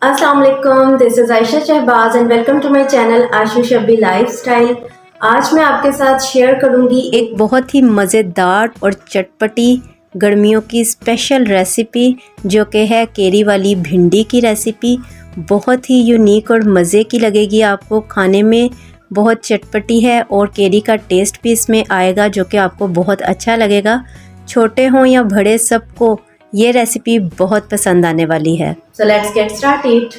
अस्सलाम वालेकुम, this is Ayesha Shahbaz and welcome to my channel Ashu Shabbi lifestyle. आज मैं आपके साथ शेयर करूंगी एक बहुत ही मज़ेदार और चटपटी गर्मियों की स्पेशल रेसिपी जो कि है केरी वाली भिंडी की रेसिपी। बहुत ही यूनिक और मज़े की लगेगी आपको, खाने में बहुत चटपटी है और केरी का टेस्ट भी इसमें आएगा जो कि आपको बहुत अच्छा लगेगा। छोटे हों या बड़े सबको ये रेसिपी बहुत पसंद आने वाली है। So let's get started.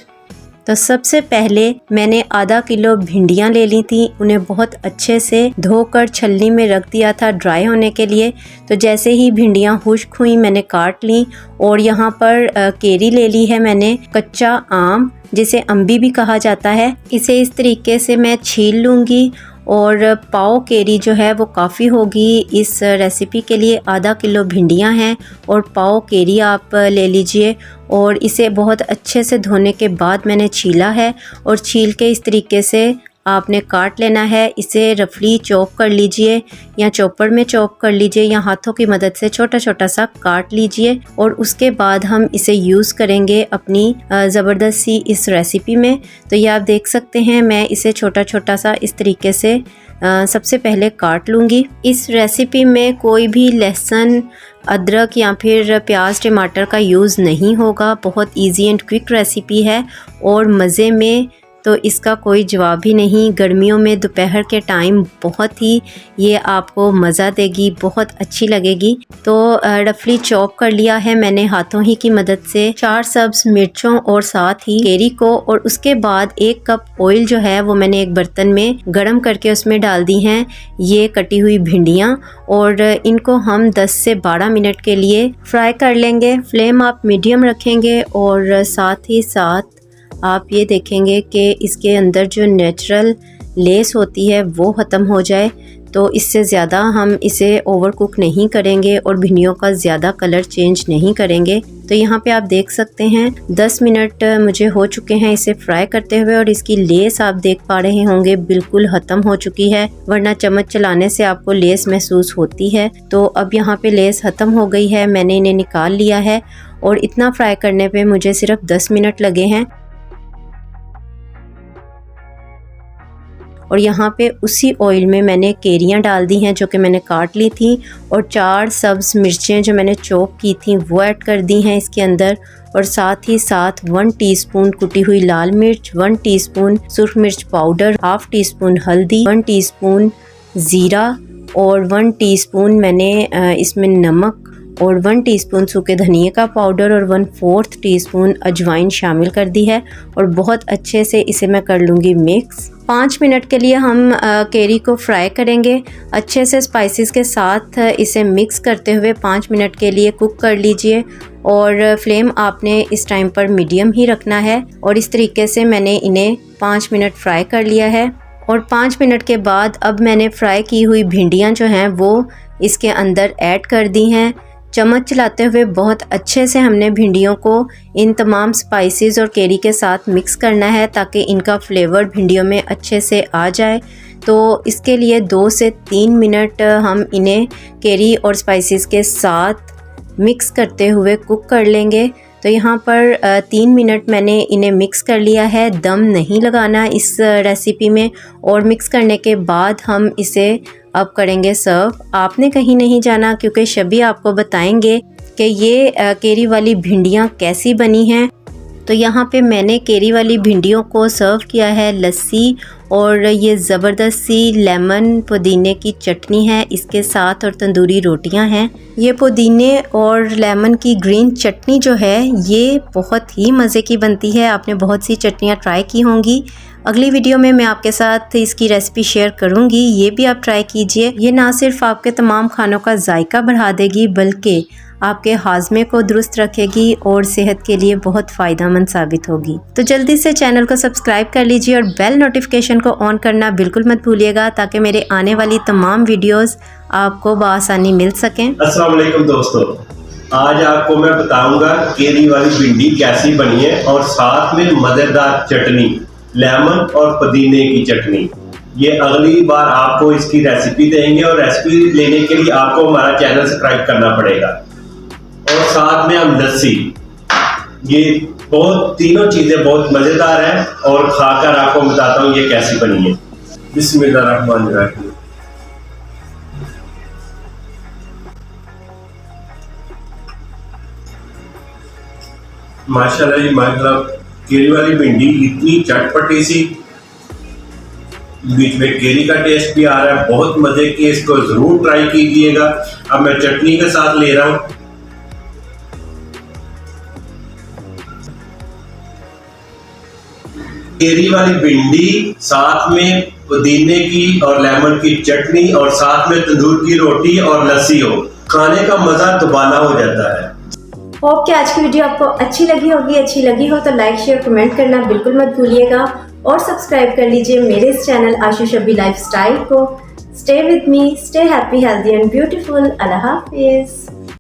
तो सबसे पहले मैंने आधा किलो भिंडियाँ ले ली थी। उन्हें बहुत अच्छे से धोकर छलनी में रख दिया था ड्राई होने के लिए। तो जैसे ही भिंडियाँ खुश्क हुई मैंने काट ली। और यहाँ पर केरी ले ली है मैंने, कच्चा आम जिसे अम्बी भी कहा जाता है। इसे इस तरीके से मैं छील लूँगी और पाव केरी जो है वो काफ़ी होगी इस रेसिपी के लिए। आधा किलो भिंडियां हैं और पाव केरी आप ले लीजिए और इसे बहुत अच्छे से धोने के बाद मैंने छीला है और छील के इस तरीके से आपने काट लेना है। इसे रफली चॉप कर लीजिए या चॉपर में चॉप कर लीजिए या हाथों की मदद से छोटा छोटा सा काट लीजिए। और उसके बाद हम इसे यूज़ करेंगे अपनी ज़बरदस्ती इस रेसिपी में। तो ये आप देख सकते हैं, मैं इसे छोटा छोटा सा इस तरीके से सबसे पहले काट लूँगी। इस रेसिपी में कोई भी लहसुन, अदरक या फिर प्याज टमाटर का यूज़ नहीं होगा। बहुत इजी एंड क्विक रेसिपी है और मज़े में तो इसका कोई जवाब ही नहीं। गर्मियों में दोपहर के टाइम बहुत ही ये आपको मज़ा देगी, बहुत अच्छी लगेगी। तो रफली चॉप कर लिया है मैंने हाथों ही की मदद से 4 सब्ज़ मिर्चों और साथ ही केरी को। और उसके बाद 1 कप ऑयल जो है वो मैंने एक बर्तन में गर्म करके उसमें डाल दी हैं ये कटी हुई भिंडियाँ। और इनको हम 10 से 12 मिनट के लिए फ्राई कर लेंगे। फ्लेम आप मीडियम रखेंगे और साथ ही साथ आप ये देखेंगे कि इसके अंदर जो नेचुरल लेस होती है वो ख़त्म हो जाए। तो इससे ज़्यादा हम इसे ओवर कुक नहीं करेंगे और भिंडियों का ज़्यादा कलर चेंज नहीं करेंगे। तो यहाँ पे आप देख सकते हैं 10 मिनट मुझे हो चुके हैं इसे फ्राई करते हुए और इसकी लेस आप देख पा रहे होंगे बिल्कुल ख़त्म हो चुकी है, वरना चम्मच चलाने से आपको लेस महसूस होती है। तो अब यहाँ पे लेस ख़त्म हो गई है, मैंने इन्हें निकाल लिया है और इतना फ्राई करने पर मुझे सिर्फ 10 मिनट लगे हैं। और यहाँ पे उसी ऑयल में मैंने केरियाँ डाल दी हैं जो कि मैंने काट ली थी और 4 सब्ज़ मिर्चें जो मैंने चॉप की थी वो ऐड कर दी हैं इसके अंदर। और साथ ही साथ 1 टीस्पून कुटी हुई लाल मिर्च, 1 टीस्पून सुर्ख मिर्च पाउडर, हाफ टीस्पून हल्दी, 1 टीस्पून ज़ीरा और 1 टीस्पून मैंने इसमें नमक और 1 टीस्पून सूखे धनिए का पाउडर और 1/4 टीस्पून अजवाइन शामिल कर दी है। और बहुत अच्छे से इसे मैं कर लूँगी मिक्स। 5 मिनट के लिए हम केरी को फ्राई करेंगे अच्छे से स्पाइसेस के साथ। इसे मिक्स करते हुए 5 मिनट के लिए कुक कर लीजिए और फ्लेम आपने इस टाइम पर मीडियम ही रखना है। और इस तरीके से मैंने इन्हें 5 मिनट फ्राई कर लिया है। और 5 मिनट के बाद अब मैंने फ्राई की हुई भिंडियाँ जो हैं वो इसके अंदर ऐड कर दी हैं। चम्मच चलाते हुए बहुत अच्छे से हमने भिंडियों को इन तमाम स्पाइसेस और केरी के साथ मिक्स करना है ताकि इनका फ्लेवर भिंडियों में अच्छे से आ जाए। तो इसके लिए 2 से 3 मिनट हम इन्हें केरी और स्पाइसेस के साथ मिक्स करते हुए कुक कर लेंगे। तो यहाँ पर 3 मिनट मैंने इन्हें मिक्स कर लिया है। दम नहीं लगाना इस रेसिपी में। और मिक्स करने के बाद हम इसे अब करेंगे सर्व। आपने कहीं नहीं जाना क्योंकि शबी आपको बताएंगे कि ये केरी वाली भिंडियाँ कैसी बनी हैं। तो यहाँ पे मैंने केरी वाली भिंडियों को सर्व किया है लस्सी और ये ज़बरदस्ती लेमन पुदीने की चटनी है इसके साथ और तंदूरी रोटियां हैं। ये पुदीने और लेमन की ग्रीन चटनी जो है ये बहुत ही मज़े की बनती है। आपने बहुत सी चटनियाँ ट्राई की होंगी। अगली वीडियो में मैं आपके साथ इसकी रेसिपी शेयर करूंगी, ये भी आप ट्राई कीजिए। ये ना सिर्फ आपके तमाम खानों का जायका बढ़ा देगी बल्कि आपके हाजमे को दुरुस्त रखेगी और सेहत के लिए बहुत फ़ायदेमंद साबित होगी। तो जल्दी से चैनल को सब्सक्राइब कर लीजिए और बेल नोटिफिकेशन को ऑन करना बिल्कुल मत भूलिएगा ताकि मेरे आने वाली तमाम वीडियोस आपको बआसानी मिल सकें। अस्सलाम वालेकुम दोस्तों, आज आपको मैं बताऊंगा केरी वाली भिंडी कैसी बनी है और साथ में मज़ेदार चटनी, लेमन और पुदीने की चटनी। ये अगली बार आपको इसकी रेसिपी देंगे और रेसिपी लेने के लिए आपको हमारा चैनल सब्सक्राइब करना पड़ेगा। और साथ में हम लस्सी, ये बहुत तीनों चीजें बहुत मजेदार हैं और खाकर आपको बताता हूँ ये कैसी बनी है। बिस्मिल्लाहिर्रहमानिर्रहीम। माशाल्लाह जी माशाल्लाह, केरी वाली भिंडी इतनी चटपटी सी, बीच में केरी का टेस्ट भी आ रहा है, बहुत मजे की। इसको जरूर ट्राई कीजिएगा। अब मैं चटनी के साथ ले रहा हूं। केरी वाली भिंडी, साथ में पुदीने की और लेमन की चटनी और साथ में तंदूर की रोटी और लस्सी हो, खाने का मजा दुबाला हो जाता है। होप कि आज की वीडियो आपको अच्छी लगी होगी। अच्छी लगी हो तो लाइक शेयर कमेंट करना बिल्कुल मत भूलिएगा और सब्सक्राइब कर लीजिए मेरे इस चैनल आशु शब्बी लाइफस्टाइल को। Stay with me, stay happy, healthy and beautiful. Allah Hafiz.